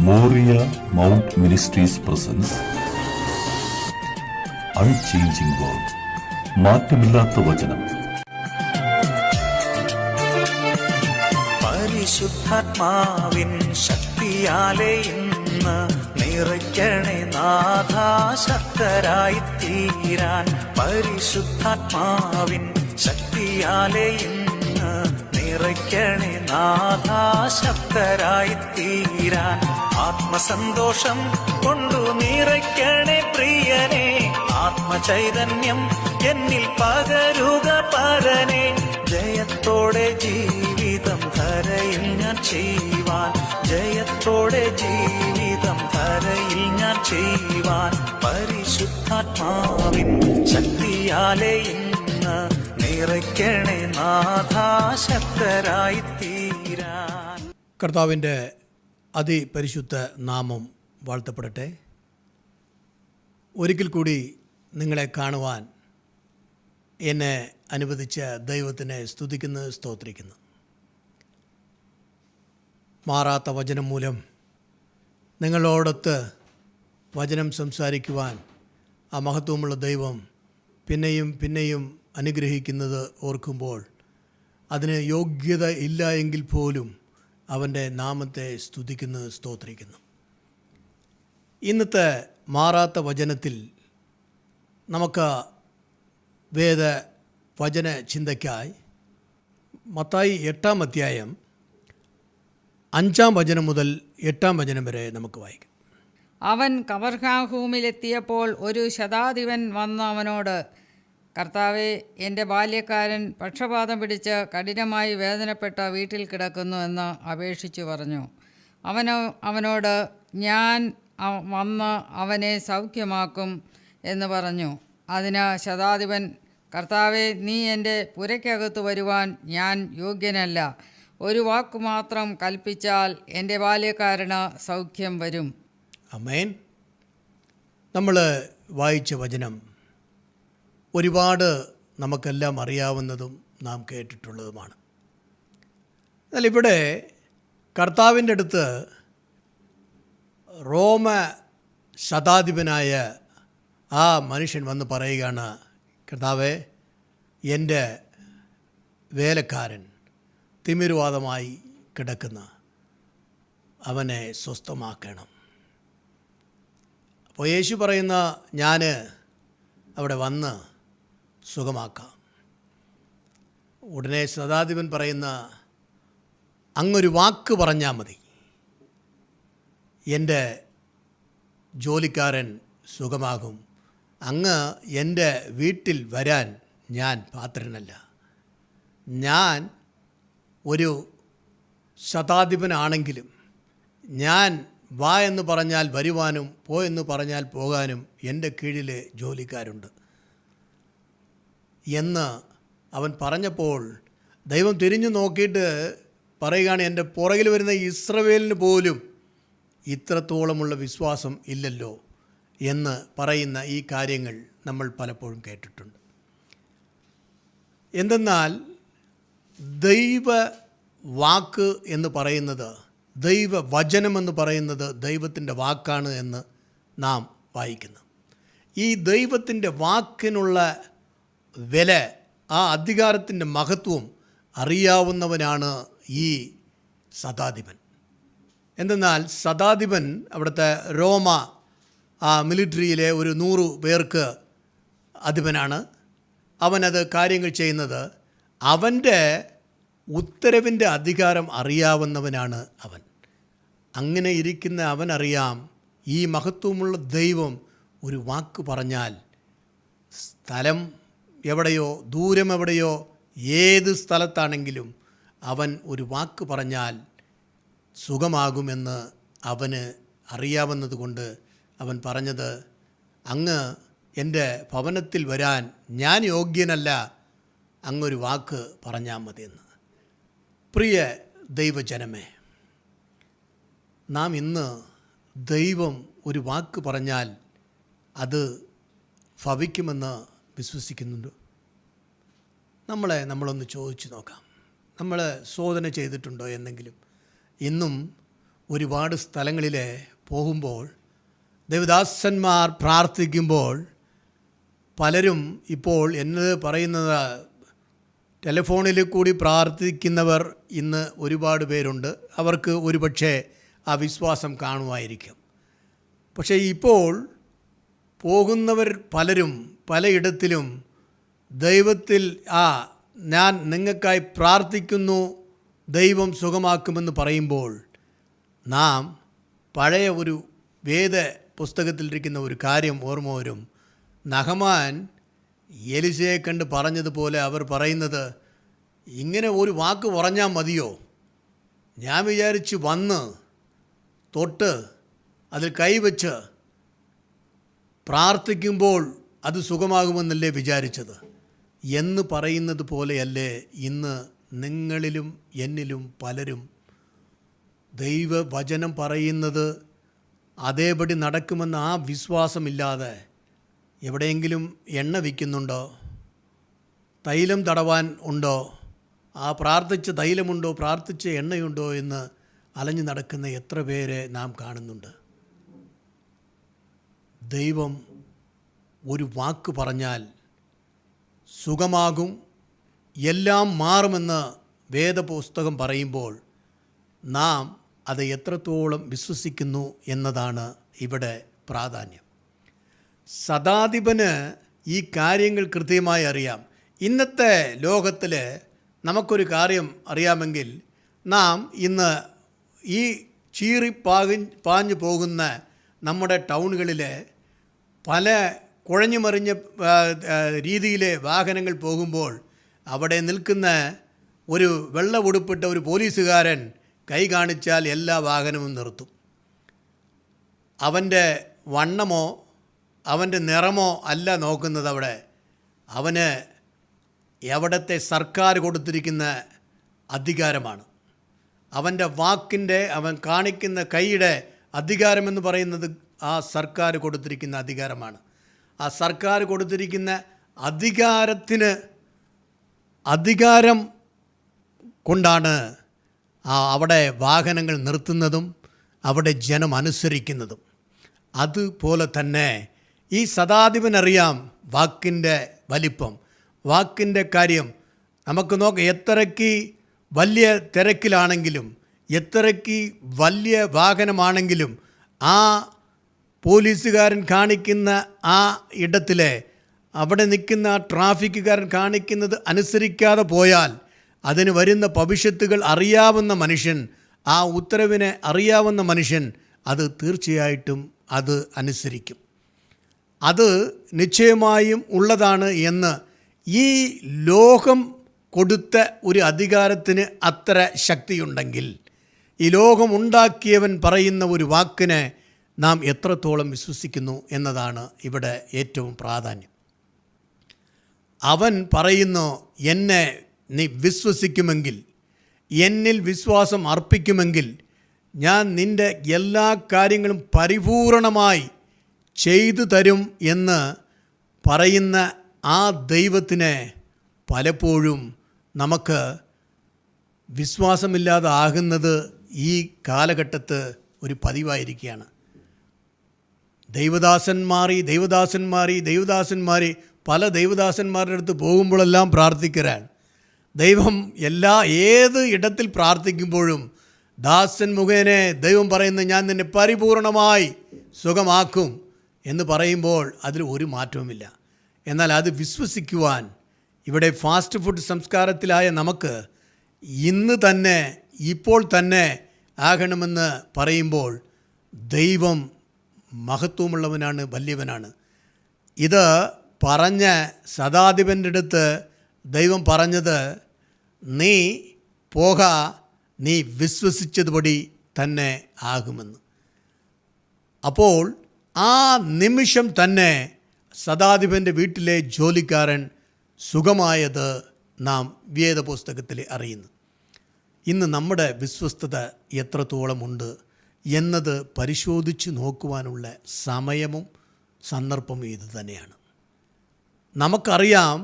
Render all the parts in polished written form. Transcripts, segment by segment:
Moriah mount ministries presence unchanging world, മാറ്റമില്ലാത്ത വചനം. പരിശുദ്ധാത്മാവിൻ ശക്തിയാലെ ഇന്ന് നിറയ്ക്കണേ നാഥാ, ശക്തരായി തീരാൻ. പരിശുദ്ധാത്മാവിൻ ശക്തിയാലെ ഇന്ന് നിറയ്ക്കണേ നാഥാ, ശക്തരായി തീരാൻ. ആത്മസന്തോഷം കൊണ്ടു നിറയ്ക്കണേ പ്രിയനെ, ആത്മചൈതന്യം എന്നിൽ പകരുക പരനെ. ജയത്തോടെ ജീവിതം ധരയിൽ ഞാൻ ചെയ്യുവാൻ, ജയത്തോടെ ജീവിതം ധരയിൽ ഞാൻ ചെയ്യുവാൻ. പരിശുദ്ധാത്മാവിൻ ശക്തിയാലെ ഇന്ന് നിറയ്ക്കണേ നാഥാ, ശക്തരായി തീരാൻ. കർത്താവിൻ്റെ അതിപരിശുദ്ധ നാമം വാഴ്ത്തപ്പെടട്ടെ. ഒരിക്കൽ കൂടി നിങ്ങളെ കാണുവാൻ എന്നെ അനുവദിച്ച ദൈവത്തിനെ സ്തുതിക്കുന്നു, സ്തോത്രിക്കുന്നു. മാറാത്ത വചനം മൂലം നിങ്ങളോടൊത്ത് വചനം സംസാരിക്കുവാൻ ആ മഹത്വമുള്ള ദൈവം പിന്നെയും പിന്നെയും അനുഗ്രഹിക്കുന്നത് ഓർക്കുമ്പോൾ അതിന് യോഗ്യത ഇല്ല എങ്കിൽ പോലും അവൻ്റെ നാമത്തെ സ്തുതിക്കുന്നു, സ്തോത്രിക്കുന്നു. ഇന്നത്തെ മാറാത്ത വചനത്തിൽ നമുക്ക് വേദ വചന ചിന്തയ്ക്കായി മത്തായി 8-ാം അധ്യായം 5-ാം വചനം മുതൽ 8-ാം വചനം വരെ നമുക്ക് വായിക്കാം. അവൻ കവർഖാഹൂമിലെത്തിയപ്പോൾ ഒരു ശതാധിപൻ വന്ന് അവനോട്, കർത്താവേ, എൻ്റെ ബാല്യക്കാരൻ പക്ഷപാതം പിടിച്ച് കഠിനമായി വേദനപ്പെട്ട വീട്ടിൽ കിടക്കുന്നു എന്ന് അപേക്ഷിച്ചു പറഞ്ഞു. അവനോട്, ഞാൻ വന്ന് അവനെ സൗഖ്യമാക്കും എന്ന് പറഞ്ഞു. അതിന് ശതാധിപൻ, കർത്താവേ, നീ എൻ്റെ പുരയ്ക്കകത്ത് വരുവാൻ ഞാൻ യോഗ്യനല്ല. ഒരു വാക്ക് മാത്രം കൽപ്പിച്ചാൽ എൻ്റെ ബാല്യക്കാരന് സൗഖ്യം വരും. ആമേൻ. നമ്മൾ വായിച്ച വചനം ഒരുപാട് നമുക്കെല്ലാം അറിയാവുന്നതും നാം കേട്ടിട്ടുള്ളതുമാണ്. എന്നാൽ ഇവിടെ കർത്താവിൻ്റെ അടുത്ത് റോമ ശതാധിപനായ ആ മനുഷ്യൻ വന്ന് പറയുകയാണ്, കർത്താവേ, എൻ്റെ വേലക്കാരൻ തിമിർവാദമായി കിടക്കുന്ന അവനെ സ്വസ്ഥമാക്കണം. അപ്പോൾ യേശു പറയുന്ന, ഞാൻ അവിടെ വന്ന് സുഖമാക്കാം. ഉടനെ ശതാധിപൻ പറയുന്ന, അങ്ങൊരു വാക്ക് പറഞ്ഞാൽ മതി, എൻ്റെ ജോലിക്കാരൻ സുഖമാകും. അങ്ങ് എൻ്റെ വീട്ടിൽ വരാൻ ഞാൻ പാത്രനല്ല. ഞാൻ ഒരു ശതാധിപനാണെങ്കിലും ഞാൻ വാ എന്ന് പറഞ്ഞാൽ വരുവാനും പോ എന്ന് പറഞ്ഞാൽ പോകാനും എൻ്റെ കീഴിൽ ജോലിക്കാരുണ്ട് എന്ന് അവൻ പറഞ്ഞപ്പോൾ ദൈവം തിരിഞ്ഞു നോക്കിയിട്ട് പറയുകയാണ്, എൻ്റെ പുറകിൽ വരുന്ന ഇസ്രവേലിന് പോലും ഇത്രത്തോളമുള്ള വിശ്വാസം ഇല്ലല്ലോ എന്ന് പറയുന്ന ഈ കാര്യങ്ങൾ നമ്മൾ പലപ്പോഴും കേട്ടിട്ടുണ്ട്. എന്തെന്നാൽ ദൈവ വാക്ക് എന്ന് പറയുന്നത്, ദൈവ വചനമെന്ന് പറയുന്നത് ദൈവത്തിൻ്റെ വാക്കാണ് എന്ന് നാം വായിക്കുന്നു. ഈ ദൈവത്തിൻ്റെ വാക്കിനുള്ള വില, ആ അധികാരത്തിൻ്റെ മഹത്വം അറിയാവുന്നവനാണ് ഈ ശതാധിപൻ. എന്തെന്നാൽ ശതാധിപൻ അവിടുത്തെ റോമ മിലിറ്ററിയിലെ ഒരു 100 പേർക്ക് അധിപനാണ്. അവനത് കാര്യങ്ങൾ ചെയ്യുന്നത്, അവൻ്റെ ഉത്തരവിൻ്റെ അധികാരം അറിയാവുന്നവനാണ് അവൻ. അങ്ങനെ ഇരിക്കുന്ന അവനറിയാം, ഈ മഹത്വമുള്ള ദൈവം ഒരു വാക്ക് പറഞ്ഞാൽ സ്ഥലം എവിടെയോ ദൂരം എവിടെയോ ഏത് സ്ഥലത്താണെങ്കിലും അവൻ ഒരു വാക്ക് പറഞ്ഞാൽ സുഖമാകുമെന്ന് അവന് അറിയാവുന്നതുകൊണ്ട് അവൻ പറഞ്ഞത്, അങ്ങ് എൻ്റെ ഭവനത്തിൽ വരാൻ ഞാൻ യോഗ്യനല്ല, അങ്ങൊരു വാക്ക് പറഞ്ഞാൽ മതിയെന്ന്. പ്രിയ ദൈവജനമേ, നാം ഇന്ന് ദൈവം ഒരു വാക്ക് പറഞ്ഞാൽ അത് ഭവിക്കുമെന്ന് വിശ്വസിക്കുന്നുണ്ടോ? നമ്മളൊന്ന് ചോദിച്ചു നോക്കാം. നമ്മൾ ശോധന ചെയ്തിട്ടുണ്ടോ എന്നെങ്കിലും? ഇന്നും ഒരുപാട് സ്ഥലങ്ങളിൽ പോകുമ്പോൾ ദേവദാസന്മാർ പ്രാർത്ഥിക്കുമ്പോൾ പലരും ഇപ്പോൾ എന്നത് പറയുന്നത് ടെലിഫോണിൽ കൂടി പ്രാർത്ഥിക്കുന്നവർ ഇന്ന് ഒരുപാട് പേരുണ്ട്. അവർക്ക് ഒരുപക്ഷെ ആ വിശ്വാസം കാണുമായിരിക്കും. പക്ഷേ ഇപ്പോൾ പോകുന്നവർ പലരും പലയിടത്തിലും ദൈവത്തിൽ ഞാൻ നിങ്ങൾക്കായി പ്രാർത്ഥിക്കുന്നു, ദൈവം സുഖമാക്കുമെന്ന് പറയുമ്പോൾ നാം പഴയ ഒരു വേദ പുസ്തകത്തിലിരിക്കുന്ന ഒരു കാര്യം ഓർമ്മ വരും. നഹമാൻ എലിശയെ കണ്ട് പറഞ്ഞതുപോലെ അവർ പറയുന്നത്, ഇങ്ങനെ ഒരു വാക്ക് പറഞ്ഞാൽ മതിയോ? ഞാൻ വിചാരിച്ച് വന്ന് തൊട്ട് അതിൽ കൈവച്ച് പ്രാർത്ഥിക്കുമ്പോൾ അത് സുഖമാകുമെന്നല്ലേ വിചാരിച്ചത് എന്ന് പറയുന്നത് പോലെയല്ലേ ഇന്ന് നിങ്ങളിലും എന്നിലും പലരും ദൈവവചനം പറയുന്നത് അതേപടി നടക്കുമെന്ന ആ വിശ്വാസമില്ലാതെ എവിടെയെങ്കിലും എണ്ണ വിൽക്കുന്നുണ്ടോ, തൈലം തടവാൻ ഉണ്ടോ, ആ പ്രാർത്ഥിച്ച തൈലമുണ്ടോ, പ്രാർത്ഥിച്ച എണ്ണയുണ്ടോ എന്ന് അലഞ്ഞു നടക്കുന്ന എത്ര പേരെ നാം കാണുന്നുണ്ട്. ദൈവം ഒരു വാക്ക് പറഞ്ഞാൽ സുഖമാകും, എല്ലാം മാറുമെന്ന് വേദപുസ്തകം പറയുമ്പോൾ നാം അത് എത്രത്തോളം വിശ്വസിക്കുന്നു എന്നതാണ് ഇവിടെ പ്രാധാന്യം. ശതാധിപന് ഈ കാര്യങ്ങൾ കൃത്യമായി അറിയാം. ഇന്നത്തെ ലോകത്തിൽ നമുക്കൊരു കാര്യം അറിയാമെങ്കിൽ നാം ഇന്ന് ഈ പാഞ്ഞു പോകുന്ന നമ്മുടെ ടൗണുകളിൽ പല കുഴഞ്ഞു മറിഞ്ഞ രീതിയിലെ വാഹനങ്ങൾ പോകുമ്പോൾ അവിടെ നിൽക്കുന്ന ഒരു വെള്ള ഉടുപ്പിട്ട ഒരു പോലീസുകാരൻ കൈ കാണിച്ചാൽ എല്ലാ വാഹനവും നിർത്തും. അവൻ്റെ വണ്ണമോ അവൻ്റെ നിറമോ അല്ല നോക്കുന്നത്. അവിടെ അവന് എവിടത്തെ സർക്കാർ കൊടുത്തിരിക്കുന്ന അധികാരമാണ്. അവൻ്റെ വാക്കിൻ്റെ അവൻ കാണിക്കുന്ന കൈയുടെ അധികാരമെന്ന് പറയുന്നത് ആ സർക്കാർ കൊടുത്തിരിക്കുന്ന അധികാരമാണ്. ആ സർക്കാർ കൊടുത്തിരിക്കുന്ന അധികാരം കൊണ്ടാണ് അവിടെ വാഹനങ്ങൾ നിർത്തുന്നതും അവിടെ ജനം അനുസരിക്കുന്നതും. അതുപോലെ തന്നെ ഈ ശതാധിപനറിയാം വാക്കിൻ്റെ വലിപ്പം, വാക്കിൻ്റെ കാര്യം. നമുക്ക് നോക്കാം, എത്രയ്ക്ക് വലിയ തിരക്കിലാണെങ്കിലും എത്രയ്ക്ക് വലിയ വാഹനമാണെങ്കിലും ആ പോലീസുകാരൻ കാണിക്കുന്ന ആ ഇടത്തിലെ അവിടെ നിൽക്കുന്ന ആ ട്രാഫിക്കുകാരൻ കാണിക്കുന്നത് അനുസരിക്കാതെ പോയാൽ അതിന് വരുന്ന ഭവിഷ്യത്തുകൾ അറിയാവുന്ന മനുഷ്യൻ, ആ ഉത്തരവിനെ അറിയാവുന്ന മനുഷ്യൻ അത് തീർച്ചയായിട്ടും അത് അനുസരിക്കും. അത് നിശ്ചയമായും ഉള്ളതാണ് എന്ന് ഈ ലോകം കൊടുത്ത ഒരു അധികാരത്തിന് അത്ര ശക്തിയുണ്ടെങ്കിൽ ഈ ലോകം ഉണ്ടാക്കിയവൻ പറയുന്ന ഒരു വാക്കിനെ നാം എത്രത്തോളം വിശ്വസിക്കുന്നു എന്നതാണ് ഇവിടെ ഏറ്റവും പ്രാധാന്യം. അവൻ പറയുന്നു, എന്നെ നീ വിശ്വസിക്കുമെങ്കിൽ, എന്നിൽ വിശ്വാസം അർപ്പിക്കുമെങ്കിൽ ഞാൻ നിൻ്റെ എല്ലാ കാര്യങ്ങളും പരിപൂർണമായി ചെയ്തു തരും എന്ന് പറയുന്ന ആ ദൈവത്തിനെ പലപ്പോഴും നമുക്ക് വിശ്വാസമില്ലാതെ ആകുന്നത് ഈ കാലഘട്ടത്ത് ഒരു പതിവായിരിക്കുകയാണ്. ദൈവദാസന്മാരി പല ദൈവദാസന്മാരുടെ അടുത്ത് പോകുമ്പോഴെല്ലാം പ്രാർത്ഥിക്കുകയാണ്. ദൈവം ഏത് ഇടത്തിൽ പ്രാർത്ഥിക്കുമ്പോഴും ദാസൻ മുഖേനെ ദൈവം പറയുന്നത് ഞാൻ നിന്നെ പരിപൂർണമായി സുഖമാക്കും എന്ന് പറയുമ്പോൾ അതിൽ ഒരു മാറ്റവുമില്ല. എന്നാൽ അത് വിശ്വസിക്കുവാൻ ഇവിടെ ഫാസ്റ്റ് ഫുഡ് സംസ്കാരത്തിലായ നമുക്ക് ഇന്ന് തന്നെ ഇപ്പോൾ തന്നെ ആകണമെന്ന് പറയുമ്പോൾ ദൈവം മഹത്വമുള്ളവനാണ്, വലിയവനാണ്. ഇത് പറഞ്ഞ ശതാധിപൻ്റെ അടുത്ത് ദൈവം പറഞ്ഞത്, നീ പോക, നീ വിശ്വസിച്ചതുപടി തന്നെ ആകുമെന്ന്. അപ്പോൾ ആ നിമിഷം തന്നെ ശതാധിപൻ്റെ വീട്ടിലെ ജോലിക്കാരൻ സുഖമായത് നാം വേദപുസ്തകത്തിൽ അറിയുന്നു. ഇന്ന് നമ്മുടെ വിശ്വസ്തത എത്രത്തോളമുണ്ട് എന്നത് പരിശോധിച്ച് നോക്കുവാനുള്ള സമയവും സന്ദർഭവും ഇത് തന്നെയാണ്. നമുക്കറിയാം,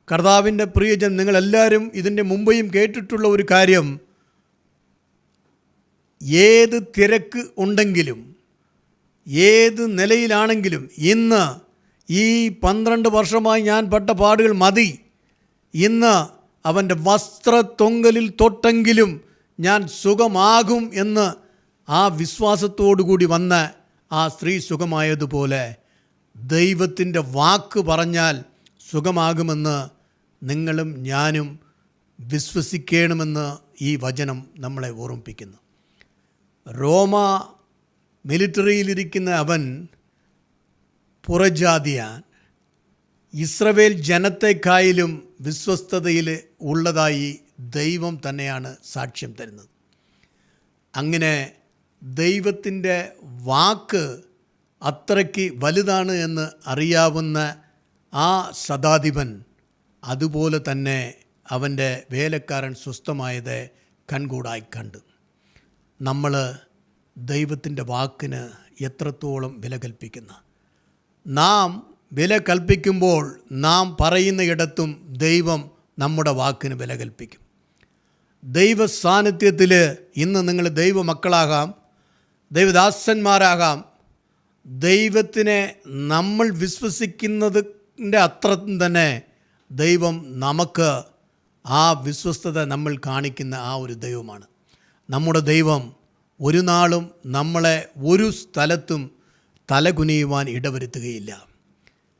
കർത്താവിൻ്റെ പ്രിയജൻ നിങ്ങളെല്ലാവരും ഇതിൻ്റെ മുമ്പെയും കേട്ടിട്ടുള്ള ഒരു കാര്യം, ഏത് തിരക്ക് ഉണ്ടെങ്കിലും ഏത് നിലയിലാണെങ്കിലും ഇന്ന് ഈ 12 വർഷമായി ഞാൻ പെട്ട പാടുകൾ മതി, ഇന്ന് അവൻ്റെ വസ്ത്രത്തൊങ്കലിൽ തൊട്ടെങ്കിലും ഞാൻ സുഖമാകും എന്ന് ആ വിശ്വാസത്തോടുകൂടി വന്ന ആ സ്ത്രീ സുഖമായതുപോലെ ദൈവത്തിൻ്റെ വാക്ക് പറഞ്ഞാൽ സുഖമാകുമെന്ന് നിങ്ങളും ഞാനും വിശ്വസിക്കണമെന്ന് ഈ വചനം നമ്മളെ ഓർമ്മിപ്പിക്കുന്നു. റോമ മിലിറ്ററിയിലിരിക്കുന്ന അവൻ പുറജാതിയാൻ ഇസ്രവേൽ ജനത്തെക്കായാലും വിശ്വസ്തതയിൽ ഉള്ളതായി ദൈവം തന്നെയാണ് സാക്ഷ്യം തരുന്നത്. അങ്ങനെ ദൈവത്തിൻ്റെ വാക്ക് അത്രയ്ക്ക് വലുതാണ് എന്ന് അറിയാവുന്ന ആ ശതാധിപൻ അതുപോലെ തന്നെ അവൻ്റെ വേലക്കാരൻ സ്വസ്ഥമായത് കൺകൂടായി കണ്ടു. നമ്മൾ ദൈവത്തിൻ്റെ വാക്കിന് എത്രത്തോളം വില കൽപ്പിക്കുന്നു? നാം വില കൽപ്പിക്കുമ്പോൾ നാം പറയുന്ന ഇടത്തും ദൈവം നമ്മുടെ വാക്കിന് വില കൽപ്പിക്കും. ദൈവ സാന്നിധ്യത്തിൽ ഇന്ന് നിങ്ങൾ ദൈവമക്കളാകാം, ദൈവദാസന്മാരാകാം. ദൈവത്തിനെ നമ്മൾ വിശ്വസിക്കുന്നതിൻ്റെ അത്ര തന്നെ ദൈവം നമുക്ക് ആ വിശ്വസ്തത നമ്മൾ കാണിക്കുന്ന ആ ഒരു ദൈവമാണ്. നമ്മുടെ ദൈവം ഒരു നാളും നമ്മളെ ഒരു സ്ഥലത്തും തലകുനിയുവാൻ ഇടവരുത്തുകയില്ല.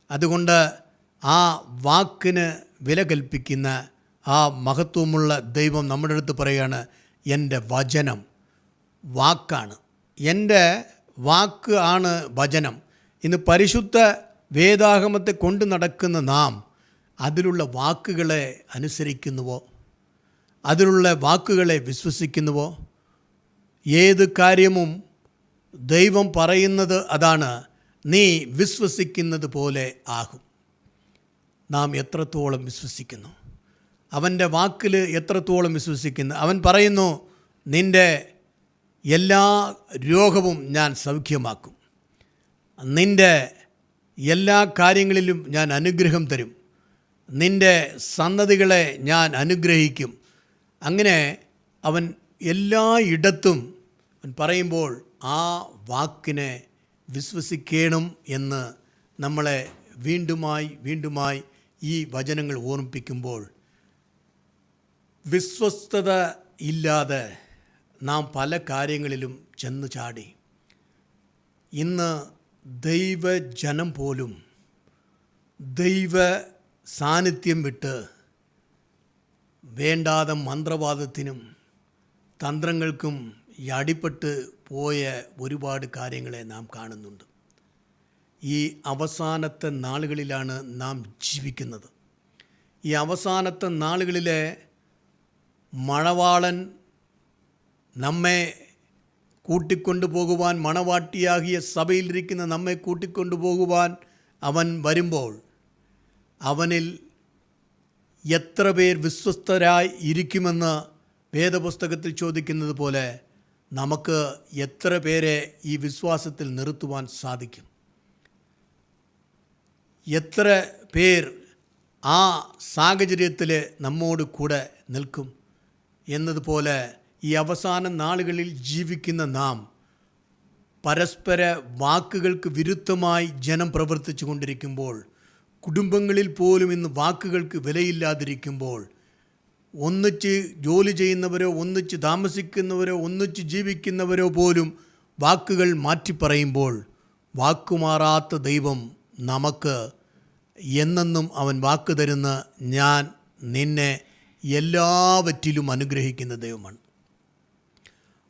അതുകൊണ്ട് ആ വാക്കിന് വില കൽപ്പിക്കുന്ന ആ മഹത്വമുള്ള ദൈവം നമ്മുടെ അടുത്ത് പറയുകയാണ്, എൻ്റെ വചനം വാക്കാണ്, എൻ്റെ വാക്ക് ആണ് വചനം. ഇന്ന് പരിശുദ്ധ വേദാഗമത്തെ കൊണ്ട് നടക്കുന്ന നാം അതിലുള്ള വാക്കുകളെ അനുസരിക്കുന്നുവോ? അതിലുള്ള വാക്കുകളെ വിശ്വസിക്കുന്നുവോ? ഏത് കാര്യവും ദൈവം പറയുന്നത് അതാണ്, നീ വിശ്വസിക്കുന്നത് പോലെ ആകും. നാം എത്രത്തോളം വിശ്വസിക്കുന്നു? അവൻ്റെ വാക്കിൽ എത്രത്തോളം വിശ്വസിക്കുന്നു? അവൻ പറയുന്നു, നിൻ്റെ എല്ലാ രോഗവും ഞാൻ സൗഖ്യമാക്കും, നിൻ്റെ എല്ലാ കാര്യങ്ങളിലും ഞാൻ അനുഗ്രഹം തരും, നിൻ്റെ സന്തതികളെ ഞാൻ അനുഗ്രഹിക്കും. അങ്ങനെ അവൻ എല്ലായിടത്തും അവൻ പറയുമ്പോൾ ആ വാക്കിനെ വിശ്വസിക്കണം എന്ന് നമ്മളെ വീണ്ടുമായി ഈ വചനങ്ങൾ ഓർമ്മിപ്പിക്കുമ്പോൾ, വിശ്വസ്തത ഇല്ലാതെ നാം പല കാര്യങ്ങളിലും ചെന്ന് ചാടി. ഇന്ന് ദൈവജനം പോലും ദൈവ സാന്നിധ്യം വിട്ട് വേണ്ടാതെ മന്ത്രവാദത്തിനും തന്ത്രങ്ങൾക്കും അടിപ്പെട്ട് പോയ ഒരുപാട് കാര്യങ്ങളെ നാം കാണുന്നുണ്ട്. ഈ അവസാനത്തെ നാളുകളിലാണ് നാം ജീവിക്കുന്നത്. ഈ അവസാനത്തെ നാളുകളിലെ മണവാളൻ നമ്മെ കൂട്ടിക്കൊണ്ടുപോകുവാൻ, മണവാട്ടിയാകിയ സഭയിലിരിക്കുന്ന നമ്മെ കൂട്ടിക്കൊണ്ടുപോകുവാൻ അവൻ വരുമ്പോൾ അവനിൽ എത്ര പേർ വിശ്വസ്തരായി ഇരിക്കുമെന്ന് വേദപുസ്തകത്തിൽ ചോദിക്കുന്നത് പോലെ നമുക്ക് എത്ര പേരെ ഈ വിശ്വാസത്തിൽ നിർത്തുവാൻ സാധിക്കും? എത്ര പേർ ആ സാഹചര്യത്തിൽ നമ്മോട് കൂടെ നിൽക്കും എന്നതുപോലെ ഈ അവസാന നാളുകളിൽ ജീവിക്കുന്ന നാം പരസ്പര വാക്കുകൾക്ക് വിരുദ്ധമായി ജനം പ്രവർത്തിച്ചു കൊണ്ടിരിക്കുമ്പോൾ, കുടുംബങ്ങളിൽ പോലും ഇന്ന് വാക്കുകൾക്ക് വിലയില്ലാതിരിക്കുമ്പോൾ, ഒന്നിച്ച് ജോലി ചെയ്യുന്നവരോ ഒന്നിച്ച് താമസിക്കുന്നവരോ ഒന്നിച്ച് ജീവിക്കുന്നവരോ പോലും വാക്കുകൾ മാറ്റിപ്പറയുമ്പോൾ, വാക്കുമാറാത്ത ദൈവം നമുക്ക് എന്നെന്നും അവൻ വാക്ക് തരുന്ന ഞാൻ നിന്നെ എല്ലാവറ്റിലും അനുഗ്രഹിക്കുന്ന ദൈവമാണ്.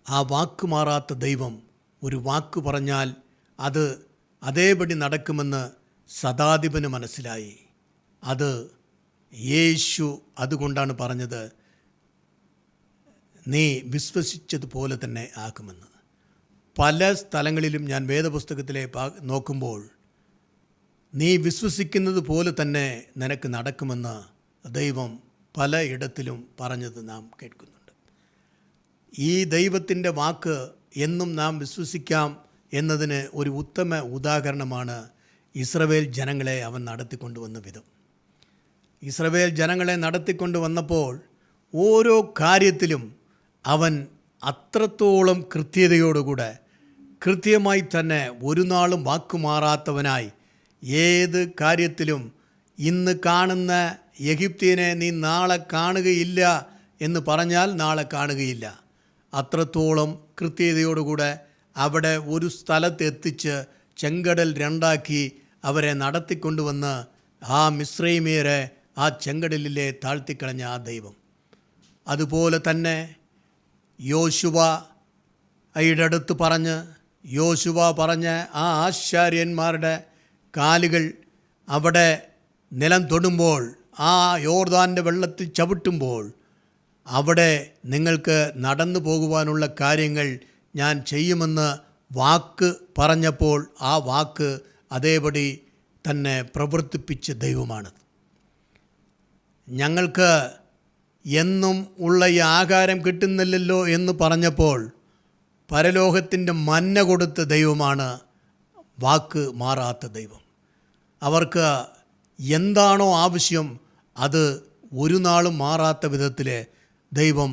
ആ വാക്ക് മാറാത്ത ദൈവം ഒരു വാക്ക് പറഞ്ഞാൽ അത് അതേപടി നടക്കുമെന്ന് ശതാധിപന് മനസ്സിലായി. അത് യേശു അതുകൊണ്ടാണ് പറഞ്ഞത്, നീ വിശ്വസിച്ചതുപോലെ തന്നെ ആക്കുമെന്ന്. പല സ്ഥലങ്ങളിലും ഞാൻ വേദപുസ്തകത്തിലെ നോക്കുമ്പോൾ നീ വിശ്വസിക്കുന്നത് പോലെ തന്നെ നിനക്ക് നടക്കുമെന്ന് ദൈവം പലയിടത്തിലും പറഞ്ഞത് നാം കേൾക്കുന്നുണ്ട്. ഈ ദൈവത്തിൻ്റെ വാക്ക് എന്നും നാം വിശ്വസിക്കാം എന്നതിന് ഒരു ഉത്തമ ഉദാഹരണമാണ് ഇസ്രവേൽ ജനങ്ങളെ അവൻ നടത്തിക്കൊണ്ടുവന്ന വിധം. ഇസ്രവേൽ ജനങ്ങളെ നടത്തിക്കൊണ്ട് വന്നപ്പോൾ ഓരോ കാര്യത്തിലും അവൻ അത്രത്തോളം കൃത്യതയോടുകൂടെ കൃത്യമായി തന്നെ ഒരു നാളും വാക്കുമാറാത്തവനായി ഏത് കാര്യത്തിലും ഇന്ന് കാണുന്ന എഗിപ്തിയനെ നീ നാളെ കാണുകയില്ല എന്ന് പറഞ്ഞാൽ നാളെ കാണുകയില്ല. അത്രത്തോളം കൃത്യതയോടുകൂടെ അവിടെ ഒരു സ്ഥലത്തെത്തിച്ച് ചെങ്കടൽ രണ്ടാക്കി അവരെ നടത്തിക്കൊണ്ടുവന്ന് ആ മിസ്രൈമ്യരെ ആ ചെങ്കടലിലെ താഴ്ത്തിക്കളഞ്ഞ ആ ദൈവം. അതുപോലെ തന്നെ യോശുവയുടെ അടുത്ത് യോശുവ പറഞ്ഞ ആ ആശാര്യന്മാരുടെ കാലുകൾ അവിടെ നിലം തൊടുമ്പോൾ, ആ യോർദാൻ്റെ വെള്ളത്തിൽ ചവിട്ടുമ്പോൾ, അവിടെ നിങ്ങൾക്ക് നടന്നു പോകുവാനുള്ള കാര്യങ്ങൾ ഞാൻ ചെയ്യുമെന്ന് വാക്ക് പറഞ്ഞപ്പോൾ ആ വാക്ക് അതേപടി തന്നെ പ്രവർത്തിപ്പിച്ച ദൈവമാണ്. ഞങ്ങൾക്ക് എന്നും ഉള്ള ഈ ആഹാരം കിട്ടുന്നില്ലല്ലോ എന്ന് പറഞ്ഞപ്പോൾ പരലോകത്തിൻ്റെ മന്ന കൊടുത്ത ദൈവമാണ് വാക്ക് മാറാത്ത ദൈവം. അവർക്ക് എന്താണോ ആവശ്യം അത് ഒരു നാളും മാറാത്ത വിധത്തിൽ ദൈവം,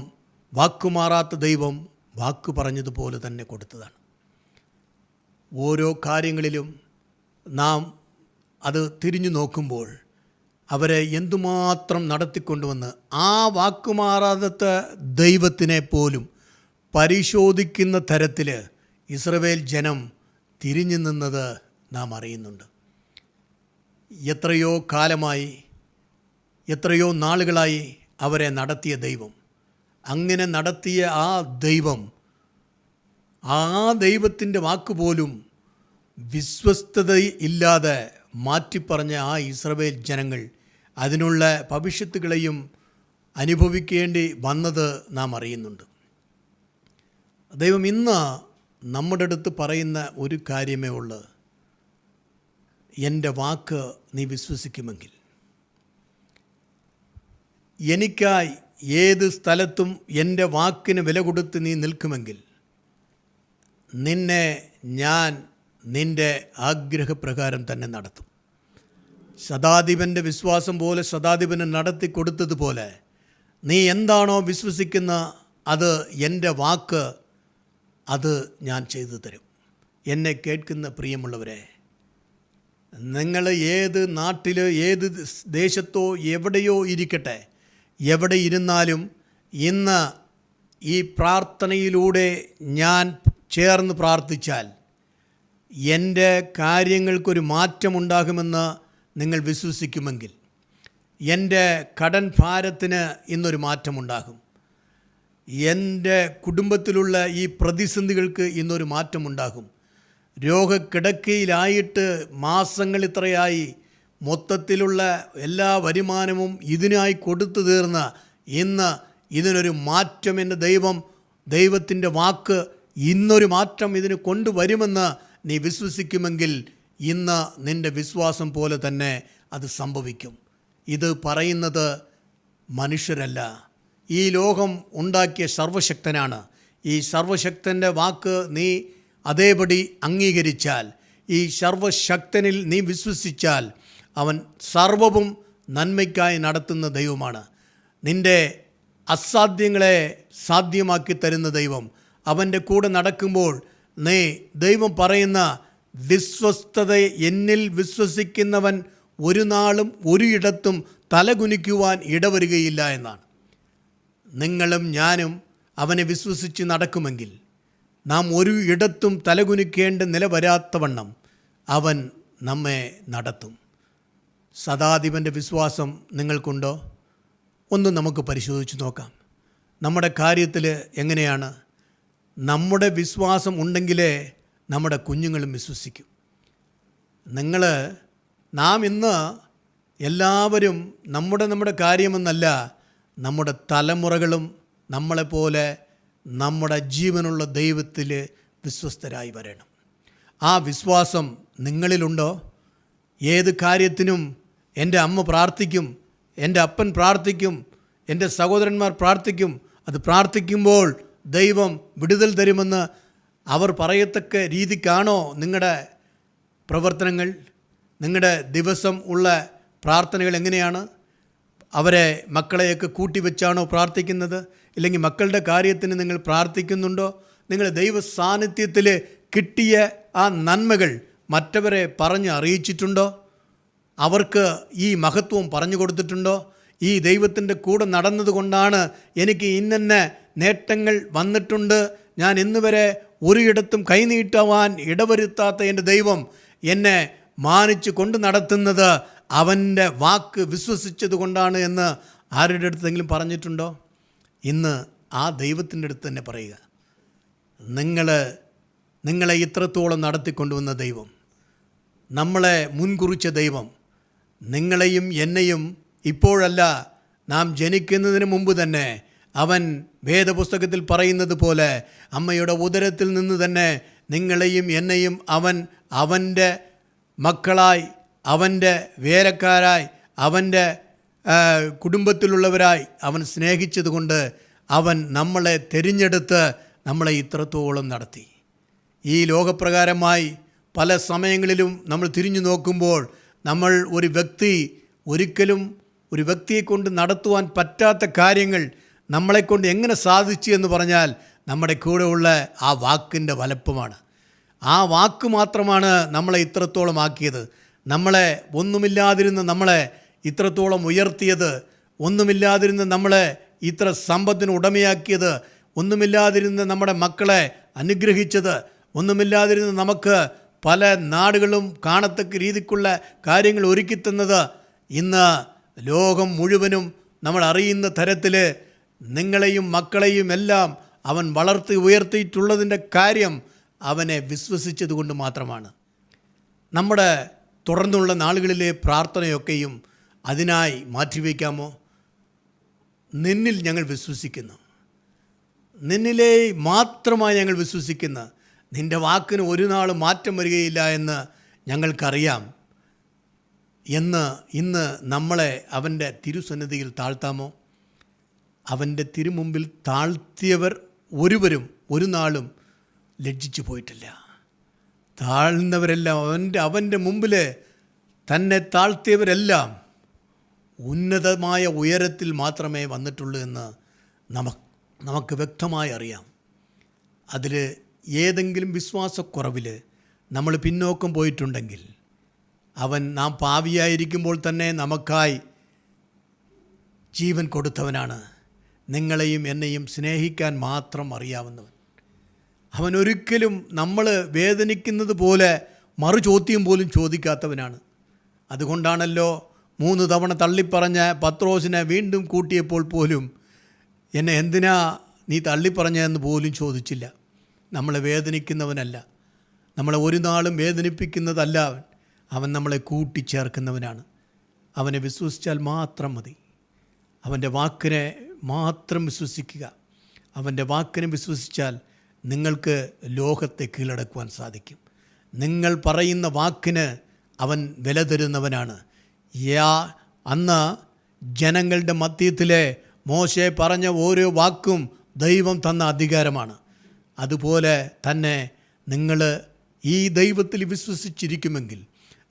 വാക്കുമാറാത്ത ദൈവം വാക്ക് പറഞ്ഞതുപോലെ തന്നെ കൊടുത്തതാണ്. ഓരോ കാര്യങ്ങളിലും നാം അത് തിരിഞ്ഞു നോക്കുമ്പോൾ അവരെ എന്തുമാത്രം നടത്തിക്കൊണ്ടുവന്ന് ആ വാക്കുമാറാത്ത ദൈവത്തിനെ പോലും പരിശോധിക്കുന്ന തരത്തിൽ ഇസ്രായേൽ ജനം തിരിഞ്ഞു നിന്നത് നാം അറിയുന്നുണ്ട്. എത്രയോ കാലമായി, എത്രയോ നാളുകളായി അവരെ നടത്തിയ ദൈവം, അങ്ങനെ നടത്തിയ ആ ദൈവം, ആ ദൈവത്തിൻ്റെ വാക്കുപോലും വിശ്വസ്തതയില്ലാതെ മാറ്റിപ്പറഞ്ഞ ആ ഇസ്രായേൽ ജനങ്ങൾ അതിനുള്ള ഭവിഷ്യത്തുകളെയും അനുഭവിക്കേണ്ടി വന്നത് നാം അറിയുന്നുണ്ട്. ദൈവം ഇന്ന് നമ്മുടെ അടുത്ത് പറയുന്ന ഒരു കാര്യമേ ഉള്ളൂ: എൻ്റെ വാക്ക് നീ വിശ്വസിക്കുമെങ്കിൽ, എനിക്കായി ഏത് സ്ഥലത്തും എൻ്റെ വാക്കിന് വില കൊടുത്ത് നീ നിൽക്കുമെങ്കിൽ, നിന്നെ ഞാൻ നിൻ്റെ ആഗ്രഹപ്രകാരം തന്നെ നടത്തും. ശതാധിപൻ്റെ വിശ്വാസം പോലെ ശതാധിപന് നടത്തി കൊടുത്തതുപോലെ നീ എന്താണോ വിശ്വസിക്കുന്ന അത് എൻ്റെ വാക്ക്, അത് ഞാൻ ചെയ്തു തരും. എന്നെ കേൾക്കുന്ന പ്രിയമുള്ളവരെ, നിങ്ങൾ ഏത് നാട്ടിൽ, ഏത് ദേശത്തോ എവിടെയോ ഇരിക്കട്ടെ, എവിടെ ഇരുന്നാലും ഇന്ന് ഈ പ്രാർത്ഥനയിലൂടെ ഞാൻ ചേർന്ന് പ്രാർത്ഥിച്ചാൽ എൻ്റെ കാര്യങ്ങൾക്കൊരു മാറ്റമുണ്ടാകുമെന്ന് നിങ്ങൾ വിശ്വസിക്കുമെങ്കിൽ, എൻ്റെ കടൻ ഭാരത്തിന് ഇന്നൊരു മാറ്റമുണ്ടാകും, എൻ്റെ കുടുംബത്തിലുള്ള ഈ പ്രതിസന്ധികൾക്ക് ഇന്നൊരു മാറ്റമുണ്ടാകും, രോഗക്കിടക്കയിലായിട്ട് മാസങ്ങൾ ഇത്രയായി മൊത്തത്തിലുള്ള എല്ലാ വരുമാനവും ഇതിനായി കൊടുത്തു തീർന്ന ഇന്ന് ഇതിനൊരു മാറ്റം എൻ്റെ ദൈവത്തിൻ്റെ വാക്ക് ഇന്നൊരു മാറ്റം ഇതിന് കൊണ്ടുവരുമെന്ന് നീ വിശ്വസിക്കുമെങ്കിൽ ഇന്ന് നിൻ്റെ വിശ്വാസം പോലെ തന്നെ അത് സംഭവിക്കും. ഇത് പറയുന്നത് മനുഷ്യരല്ല, ഈ ലോകം ഉണ്ടാക്കിയ സർവശക്തനാണ്. ഈ സർവശക്തൻ്റെ വാക്ക് നീ അതേപടി അംഗീകരിച്ചാൽ, ഈ സർവശക്തനിൽ നീ വിശ്വസിച്ചാൽ, അവൻ സർവവും നന്മയ്ക്കായി നടത്തുന്ന ദൈവമാണ്. നിൻ്റെ അസാധ്യങ്ങളെ സാധ്യമാക്കി തരുന്ന ദൈവം. അവൻ്റെ കൂടെ നടക്കുമ്പോൾ നീ ദൈവം പറയുന്ന വിശ്വസ്തത, എന്നിൽ വിശ്വസിക്കുന്നവൻ ഒരു നാളും ഒരിടത്തും തലകുനിക്കുവാൻ ഇടവരികയില്ല എന്നാണ്. നിങ്ങളും ഞാനും അവനെ വിശ്വസിച്ച് നടക്കുമെങ്കിൽ നാം ഒരു ഇടത്തും തലകുനിക്കേണ്ട നില വരാത്തവണ്ണം അവൻ നമ്മെ നടത്തും. ശതാധിപൻ്റെ വിശ്വാസം നിങ്ങൾക്കുണ്ടോ? ഒന്ന് നമുക്ക് പരിശോധിച്ച് നോക്കാം. നമ്മുടെ കാര്യത്തിൽ എങ്ങനെയാണ്? നമ്മുടെ വിശ്വാസം ഉണ്ടെങ്കിലേ നമ്മുടെ കുഞ്ഞുങ്ങളും വിശ്വസിക്കും. നാം ഇന്ന് എല്ലാവരും നമ്മുടെ കാര്യമെന്നല്ല, നമ്മുടെ തലമുറകളും നമ്മളെപ്പോലെ നമ്മുടെ ജീവനുള്ള ദൈവത്തിൽ വിശ്വസ്തരായി വരണം. ആ വിശ്വാസം നിങ്ങളിലുണ്ടോ? ഏത് കാര്യത്തിനും എൻ്റെ അമ്മ പ്രാർത്ഥിക്കും, എൻ്റെ അപ്പൻ പ്രാർത്ഥിക്കും, എൻ്റെ സഹോദരന്മാർ പ്രാർത്ഥിക്കും. അത് പ്രാർത്ഥിക്കുമ്പോൾ ദൈവം വിടുതൽ തരുമെന്ന് അവർ പറയത്തക്ക രീതിക്കാണോ നിങ്ങളുടെ പ്രവർത്തനങ്ങൾ? നിങ്ങളുടെ ദിവസം ഉള്ള പ്രാർത്ഥനകൾ എങ്ങനെയാണ്? അവരെ മക്കളെയൊക്കെ കൂട്ടിവെച്ചാണോ പ്രാർത്ഥിക്കുന്നത്? ഇല്ലെങ്കിൽ മക്കളുടെ കാര്യത്തിന് നിങ്ങൾ പ്രാർത്ഥിക്കുന്നുണ്ടോ? നിങ്ങൾ ദൈവ സാന്നിധ്യത്തിൽ കിട്ടിയ ആ നന്മകൾ മറ്റവരെ പറഞ്ഞ് അറിയിച്ചിട്ടുണ്ടോ? അവർക്ക് ഈ മഹത്വം പറഞ്ഞു കൊടുത്തിട്ടുണ്ടോ? ഈ ദൈവത്തിൻ്റെ കൂടെ നടന്നതുകൊണ്ടാണ് എനിക്ക് ഇന്ന നേട്ടങ്ങൾ വന്നിട്ടുണ്ട്, ഞാൻ ഇന്നുവരെ ഒരിടത്തും കൈനീട്ടുവാൻ ഇടവരുത്താത്ത എൻ്റെ ദൈവം എന്നെ മാനിച്ച് കൊണ്ട് നടത്തുന്നത് അവൻ്റെ വാക്ക് വിശ്വസിച്ചത് കൊണ്ടാണ് എന്ന് ആരുടെ അടുത്തെങ്കിലും പറഞ്ഞിട്ടുണ്ടോ? ഇന്ന് ആ ദൈവത്തിൻ്റെ അടുത്ത് തന്നെ പറയുക, നിങ്ങളെ ഇത്രത്തോളം നടത്തിക്കൊണ്ടുവന്ന ദൈവം, നമ്മളെ മുൻകുറിച്ച ദൈവം, നിങ്ങളെയും എന്നെയും ഇപ്പോഴല്ല, നാം ജനിക്കുന്നതിന് മുമ്പ് തന്നെ അവൻ വേദപുസ്തകത്തിൽ പറയുന്നത് പോലെ അമ്മയുടെ ഉദരത്തിൽ നിന്ന് തന്നെ നിങ്ങളെയും എന്നെയും അവൻ അവൻ്റെ മക്കളായി, അവൻ്റെ വേലക്കാരായി, അവൻ്റെ കുടുംബത്തിലുള്ളവരായി അവൻ സ്നേഹിച്ചതുകൊണ്ട് അവൻ നമ്മളെ തിരഞ്ഞെടുത്ത് നമ്മളെ ഇത്രത്തോളം നടത്തി. ഈ ലോകപ്രകാരമായി പല സമയങ്ങളിലും നമ്മൾ തിരിഞ്ഞു നോക്കുമ്പോൾ നമ്മൾ ഒരിക്കലും ഒരു വ്യക്തിയെ കൊണ്ട് നടത്തുവാൻ പറ്റാത്ത കാര്യങ്ങൾ നമ്മളെക്കൊണ്ട് എങ്ങനെ സാധിച്ചു എന്ന് പറഞ്ഞാൽ നമ്മുടെ കൂടെയുള്ള ആ വാക്കിൻ്റെ വലപ്പമാണ്. ആ വാക്ക് മാത്രമാണ് നമ്മളെ ഇത്രത്തോളം ആക്കിയത്. നമ്മളെ ഒന്നുമില്ലാതിരുന്ന നമ്മളെ ഇത്രത്തോളം ഉയർത്തിയത്, ഒന്നുമില്ലാതിരുന്ന നമ്മളെ ഇത്ര സമ്പത്തിന് ഉടമയാക്കിയത്, ഒന്നുമില്ലാതിരുന്ന നമ്മുടെ മക്കളെ അനുഗ്രഹിച്ചത്, ഒന്നുമില്ലാതിരുന്ന നമുക്ക് പല നാടുകളും കാണത്തക്ക രീതിക്കുള്ള കാര്യങ്ങൾ ഒരുക്കിത്തന്നത്, ഇന്ന് ലോകം മുഴുവനും നമ്മൾ അറിയുന്ന തരത്തിൽ നിങ്ങളെയും മക്കളെയും എല്ലാം അവൻ വളർത്തി ഉയർത്തിയിട്ടുള്ളതിൻ്റെ കാര്യം അവനെ വിശ്വസിച്ചത് കൊണ്ട് മാത്രമാണ്. നമ്മുടെ തുടർന്നുള്ള നാളുകളിലെ പ്രാർത്ഥനയൊക്കെയും അതിനായി മാറ്റിവെക്കാമോ? നിന്നിൽ ഞങ്ങൾ വിശ്വസിക്കുന്നു, നിന്നിലേ മാത്രമായി ഞങ്ങൾ വിശ്വസിക്കുന്നു, നിൻ്റെ വാക്കിന് ഒരു നാൾ മാറ്റം വരികയില്ല എന്ന് ഞങ്ങൾക്കറിയാം എന്ന് ഇന്ന് നമ്മളെ അവൻ്റെ തിരുസന്നിധിയിൽ താഴ്ത്താമോ? അവൻ്റെ തിരുമുമ്പിൽ താഴ്ത്തിയവർ ഒരുവരും ഒരു നാളും ലജ്ജിച്ചു പോയിട്ടില്ല. താഴ്ന്നവരെല്ലാം അവൻ്റെ മുമ്പിൽ തന്നെ താഴ്ത്തിയവരെല്ലാം ഉന്നതമായ ഉയരത്തിൽ മാത്രമേ വന്നിട്ടുള്ളൂ എന്ന് നമുക്ക് വ്യക്തമായി അറിയാം. അതിൽ ഏതെങ്കിലും വിശ്വാസക്കുറവിൽ നമ്മൾ പിന്നോക്കം പോയിട്ടുണ്ടെങ്കിൽ നാം പാപിയായിരിക്കുമ്പോൾ തന്നെ നമുക്കായി ജീവൻ കൊടുത്തവനാണ്. നിങ്ങളെയും എന്നെയും സ്നേഹിക്കാൻ മാത്രം അറിയാവുന്നവൻ. അവൻ ഒരിക്കലും നമ്മൾ വേദനിക്കുന്നത് പോലെ മറുചോദ്യം പോലും ചോദിക്കാത്തവനാണ്. അതുകൊണ്ടാണല്ലോ 3 തവണ തള്ളിപ്പറഞ്ഞ പത്രോസിനെ വീണ്ടും കൂട്ടിയപ്പോൾ പോലും എന്നെ എന്തിനാ നീ തള്ളിപ്പറഞ്ഞതെന്ന് പോലും ചോദിച്ചില്ല. നമ്മളെ വേദനിക്കുന്നവനല്ല, നമ്മളെ ഒരു നാളും വേദനിപ്പിക്കുന്നതല്ല അവൻ നമ്മളെ കൂട്ടിച്ചേർക്കുന്നവനാണ്. അവനെ വിശ്വസിച്ചാൽ മാത്രം മതി. അവൻ്റെ വാക്കിനെ മാത്രം വിശ്വസിക്കുക. അവൻ്റെ വാക്കിനെ വിശ്വസിച്ചാൽ നിങ്ങൾക്ക് ലോകത്തെ കീഴടക്കുവാൻ സാധിക്കും. നിങ്ങൾ പറയുന്ന വാക്കിന് അവൻ വില തരുന്നവനാണ്. അന്ന് ജനങ്ങളുടെ മധ്യത്തിലെ മോശെ പറഞ്ഞ ഓരോ വാക്കും ദൈവം തന്ന അധികാരമാണ്. അതുപോലെ തന്നെ നിങ്ങൾ ഈ ദൈവത്തിൽ വിശ്വസിച്ചിരിക്കുമെങ്കിൽ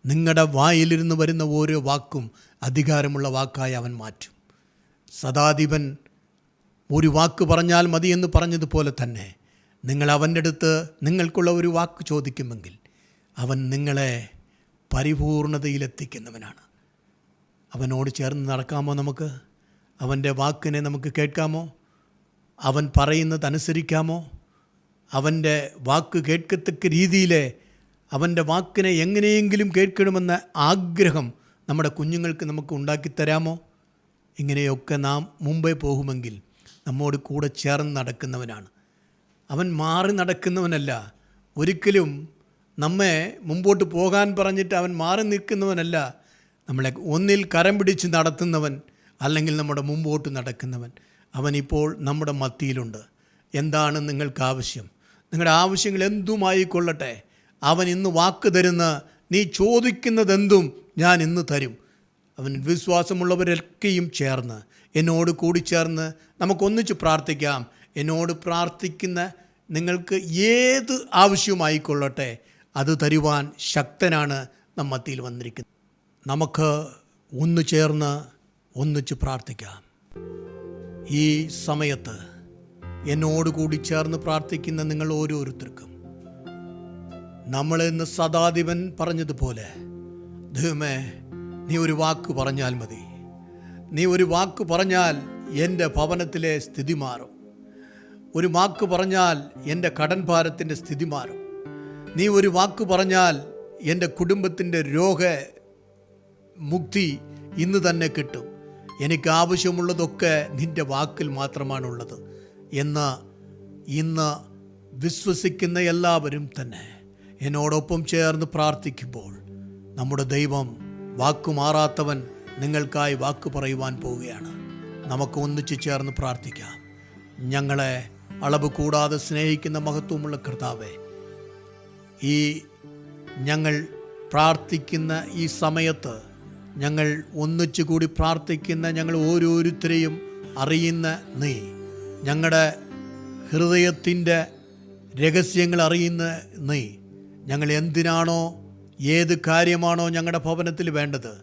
നിങ്ങളുടെ വായിലിരുന്ന് വരുന്ന ഓരോ വാക്കും അധികാരമുള്ള വാക്കായി അവൻ മാറ്റും. സദാധിപൻ ഒരു വാക്ക് പറഞ്ഞാൽ മതി എന്ന് പറഞ്ഞതുപോലെ തന്നെ നിങ്ങൾ അവൻ്റെ അടുത്ത് നിങ്ങൾക്കുള്ള ഒരു വാക്ക് ചോദിക്കുമെങ്കിൽ അവൻ നിങ്ങളെ പരിപൂർണതയിലെത്തിക്കുന്നവനാണ്. അവനോട് ചേർന്ന് നടക്കാമോ? നമുക്ക് അവൻ്റെ വാക്കിനെ നമുക്ക് കേൾക്കാമോ? അവൻ പറയുന്നത് അനുസരിക്കാമോ? അവൻ്റെ വാക്ക് കേൾക്കത്തക്ക രീതിയിൽ അവൻ്റെ വാക്കിനെ എങ്ങനെയെങ്കിലും കേൾക്കണമെന്ന ആഗ്രഹം നമ്മുടെ കുഞ്ഞുങ്ങൾക്ക് നമുക്ക് ഉണ്ടാക്കിത്തരാമോ? ഇങ്ങനെയൊക്കെ നാം മുമ്പേ പോകുമെങ്കിൽ നമ്മോട് കൂടെ ചേർന്ന് നടക്കുന്നവനാണ്. അവൻ മാറി നടക്കുന്നവനല്ല. ഒരിക്കലും നമ്മെ മുമ്പോട്ട് പോകാൻ പറഞ്ഞിട്ട് അവൻ മാറി നിൽക്കുന്നവനല്ല. നമ്മളെ ഒന്നിൽ കരം പിടിച്ച് നടത്തുന്നവൻ, അല്ലെങ്കിൽ നമ്മുടെ മുമ്പോട്ട് നടക്കുന്നവൻ. അവനിപ്പോൾ നമ്മുടെ മത്തിയിലുണ്ട്. എന്താണ് നിങ്ങൾക്ക് ആവശ്യം? നിങ്ങളുടെ ആവശ്യങ്ങൾ എന്തുമായിക്കൊള്ളട്ടെ, അവൻ ഇന്ന് വാക്ക് തരുന്ന നീ ചോദിക്കുന്നതെന്തും ഞാൻ ഇന്ന് തരും. അവൻ വിശ്വാസമുള്ളവരൊക്കെയും ചേർന്ന് എന്നോട് കൂടിച്ചേർന്ന് നമുക്കൊന്നിച്ച് പ്രാർത്ഥിക്കാം. എന്നോട് പ്രാർത്ഥിക്കുന്ന നിങ്ങൾക്ക് ഏത് ആവശ്യമായിക്കൊള്ളട്ടെ അത് തരുവാൻ ശക്തനാണ് നാം മത്തിയിൽ വന്നിരിക്കുന്നത്. നമുക്ക് ഒന്നു ചേർന്ന് ഒന്നിച്ച് പ്രാർത്ഥിക്കാം. ഈ സമയത്ത് എന്നോട് കൂടി ചേർന്ന് പ്രാർത്ഥിക്കുന്ന നിങ്ങൾ ഓരോരുത്തർക്കും നമ്മളിന്ന് ശതാധിപൻ പറഞ്ഞതുപോലെ, ദൈവമേ, നീ ഒരു വാക്ക് പറഞ്ഞാൽ മതി. നീ ഒരു വാക്ക് പറഞ്ഞാൽ എൻ്റെ ഭവനത്തിലെ സ്ഥിതി മാറും. ഒരു വാക്ക് പറഞ്ഞാൽ എൻ്റെ കടൻ ഭാരത്തിൻ്റെ സ്ഥിതി മാറും. നീ ഒരു വാക്ക് പറഞ്ഞാൽ എൻ്റെ കുടുംബത്തിൻ്റെ രോഗമുക്തി ഇന്ന് തന്നെ കിട്ടും. എനിക്ക് ആവശ്യമുള്ളതൊക്കെ നിൻ്റെ വാക്കിൽ മാത്രമാണുള്ളത് എന്ന് ഇന്ന് വിശ്വസിക്കുന്ന എല്ലാവരും തന്നെ എന്നോടൊപ്പം ചേർന്ന് പ്രാർത്ഥിക്കുമ്പോൾ നമ്മുടെ ദൈവം വാക്കുമാറാത്തവൻ നിങ്ങൾക്കായി വാക്ക് പറയുവാൻ പോവുകയാണ്. നമുക്ക് ഒന്നിച്ചു ചേർന്ന് പ്രാർത്ഥിക്കാം. ഞങ്ങളെ അളവ് കൂടാതെ സ്നേഹിക്കുന്ന മഹത്വമുള്ള കർത്താവേ, ഈ ഞങ്ങൾ പ്രാർത്ഥിക്കുന്ന ഈ സമയത്ത് ഞങ്ങൾ ഒന്നിച്ചുകൂടി പ്രാർത്ഥിക്കുന്ന ഞങ്ങൾ ഓരോരുത്തരെയും അറിയുന്ന നീ, ഞങ്ങളുടെ ഹൃദയത്തിൻ്റെ രഹസ്യങ്ങൾ അറിയുന്ന നീ, ഞങ്ങൾ എന്തിനാണോ, ഏത് കാര്യമാണോ ഞങ്ങളുടെ ഭവനത്തിൽ വേണ്ടത്,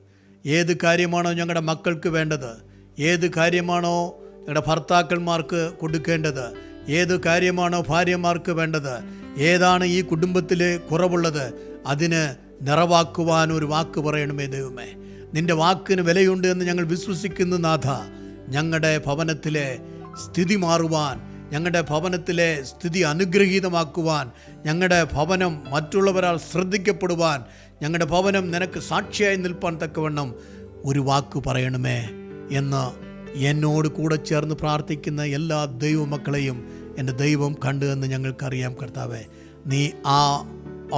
ഏത് കാര്യമാണോ ഞങ്ങളുടെ മക്കൾക്ക് വേണ്ടത്, ഏത് കാര്യമാണോ ഞങ്ങളുടെ ഭർത്താക്കന്മാർക്ക് കൊടുക്കേണ്ടത്, ഏത് കാര്യമാണോ ഭാര്യമാർക്ക് വേണ്ടത്, ഏതാണ് ഈ കുടുംബത്തിൽ കുറവുള്ളത്, അതിന് നിറവാക്കുവാൻ ഒരു വാക്ക് പറയണമേ ദൈവമേ. നിൻ്റെ വാക്കിന് വിലയുണ്ട് എന്ന് ഞങ്ങൾ വിശ്വസിക്കുന്നു നാഥ. ഞങ്ങളുടെ ഭവനത്തിലെ സ്ഥിതി മാറുവാൻ, ഞങ്ങളുടെ ഭവനത്തിലെ സ്ഥിതി അനുഗ്രഹീതമാക്കുവാൻ, ഞങ്ങളുടെ ഭവനം മറ്റുള്ളവരാൽ ശ്രദ്ധിക്കപ്പെടുവാൻ, ഞങ്ങളുടെ ഭവനം നിനക്ക് സാക്ഷിയായി നിൽപ്പാൻ തക്കവണ്ണം ഒരു വാക്ക് പറയണമേ എന്ന് എന്നോട് കൂടെ ചേർന്ന് പ്രാർത്ഥിക്കുന്ന എല്ലാ ദൈവമക്കളെയും എൻ്റെ ദൈവം കണ്ടു എന്ന് ഞങ്ങൾക്കറിയാം കർത്താവേ. നീ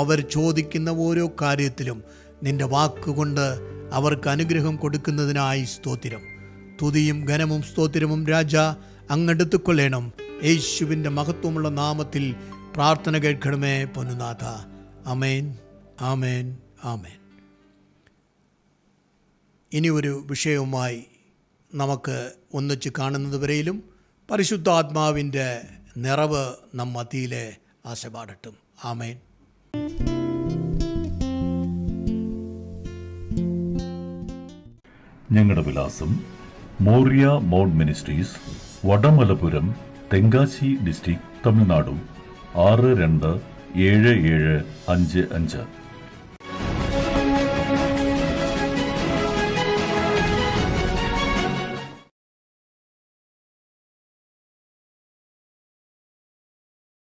അവർ ചോദിക്കുന്ന ഓരോ കാര്യത്തിലും നിൻ്റെ വാക്കുകൊണ്ട് അവർക്ക് അനുഗ്രഹം കൊടുക്കുന്നതിനായി സ്തോത്രം. തുതിയും ഘനവും സ്തോത്രവും രാജ അങ്ങെടുത്തുകൊള്ളണം. യേശുവിൻ്റെ മഹത്വമുള്ള നാമത്തിൽ പ്രാർത്ഥന കേൾക്കണമേ പൊന്നുനാഥ. ആമേൻ, ആമേൻ, ആമേൻ. ഇനി ഒരു വിഷയവുമായി നമുക്ക് ഒന്നിച്ച് കാണുന്നത് വരെയിലും പരിശുദ്ധാത്മാവിൻ്റെ നിറവ് നാം മധ്യയിലെ ആശപാടട്ടും. ആമേൻ. ഞങ്ങളുടെ വിലാസം: Moriah mount ministries, Vadamalapuram, Tenkasi district, Tamil Nadu 627755.